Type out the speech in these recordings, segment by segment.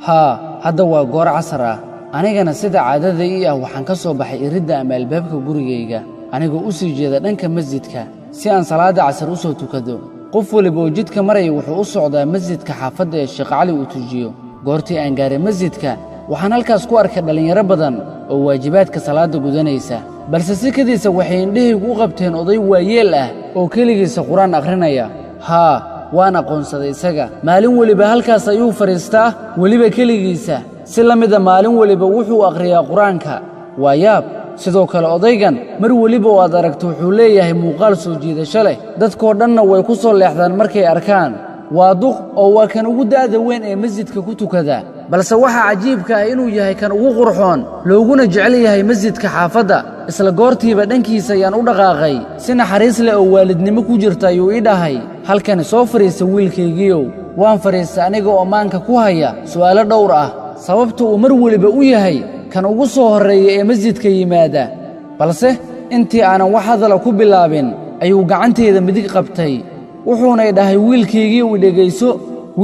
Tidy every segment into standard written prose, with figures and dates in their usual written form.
ها هذا وقور عصرة أنا سيدا عادة وحن كسو بحي إرادة أما البابك قريقا أنا أسي جيدا لنك مسجدك سيان صلاة عصر أسو تكدو قفو لبوجدك مرأي وحو أسعودا مسجدك حافظ الشيخ علي وتجيو قورتي أنقاري مسجدك waxaan halkaas ku arkay dhalinyaro badan oo waajibaadka salaada gudanaysa balse si kadiisa waxay indhahaygu u qabteen oday waayeel ah oo kaligiisa quraan akhrinaya waan aqoonsaday isaga maalin waliba halkaas ayuu fariistaa waliba kaligiisa si lamida maalin waliba wuxuu akhriyaa quraanka waa yaab sidoo kale odaygan mar waliba oo aad aragto wuxuu leeyahay muuqaal soo jiidasho leh dadkoo dhanna way ku soo leexdaan markay arkaan waa duq oo waa kan ugu daada weyn ee masjidka ku tukada balse waxa cajiibka ah inuu yahay kan ugu qurxoon looguna jecel yahay masjidka xaafadda isla goortiiba dhankiisa ayaan u dhaqaaqay si naxariis leh oo waalidnimo ku jirta ayuu ii dhahay halkan soo fariisa wiilkaygiiyow waan fariista aniga oo maanka ku haya su'aalo dhowr ah sababta uu mar waliba u yahay kan ugu soo horeeya ee masjidka yimaada balse intii aanan wax hadal ku bilaabin ayuu gacanteeda midig qabtay wuxuuna dhahay wiilkaygiiyow dhegayso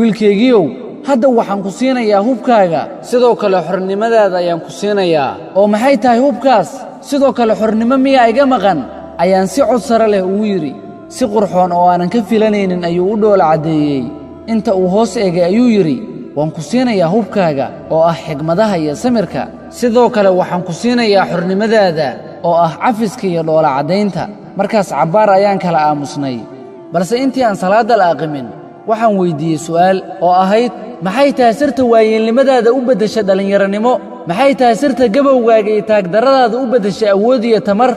wiilkaygiiyow hadda waxaan ku siinayaa hubkaaga sidoo kale xornimadaada ayaan ku siinayaa oo maxay tahay hubkaas sidoo kale xornimo miyaa iga maqan ayaan si cod sare leh ugu yiri si qurxoon oo aanan ka filanaynin ayuu u dhoola cadeeyay inta uu hoos eegay ayuu yiri waan ku siinayaa hubkaaga oo ah xigmadaha iyo samirka sidoo kale waxaan ku siinayaa xornimadaada oo ah cafiska iyo dhoola cadeynta markaas cabaar ayaan kala aamusnay balse intii aan salaada la aqmin waxaan weydiiyey su'aal oo ahayd maxay tahay sirta waayeelnimadaada u bedeshay dhalinyaranimo maxay tahay sirta gabowgaaga iyo taagdaradaada u bedeshay awood iyo tamar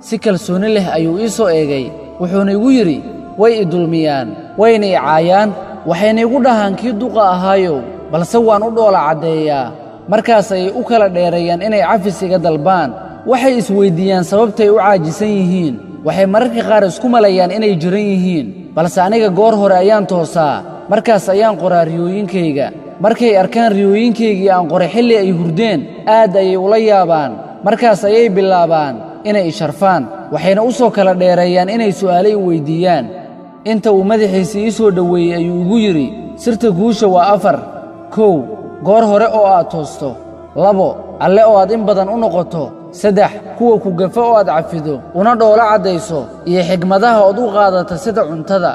si kalsooni leh ayuu ii soo eegay wuxuuna igu yidhi way i dulmiyaan wayna i caayaan waxayna igu dhahaan kii duqa ahaayow balse waan u dhoola caddeeyaa markaas ayay u kala dheereeyaan inay cafis iga dalbaan waxay isweydiiyaan sababtay u caajisan yihiin waxay mararka qaar isku malayaan inay jiran yihiin balse aniga goor hore ayaan toosaa markaas ayaan qoraa riyooyinkayga markay arkaan riyooyinkaygii aan qoray xilli ay hurdeen aad ayay ula yaabaan markaas ayay bilaabaan inay i sharfaan waxayna u soo kala dheereeyaan inay su'aalo i weydiiyaan inta uu madaxiisa ii soo dhoweeyey ayuu igu yidhi sirta guusha waa 4 1 goor hore oo aad toosto 2 alle oo aad in badan u noqoto 3 kuwa ku gafa oo aad cafido una dhoola cadayso iyo xigmadaha oo u qaadata sida cuntada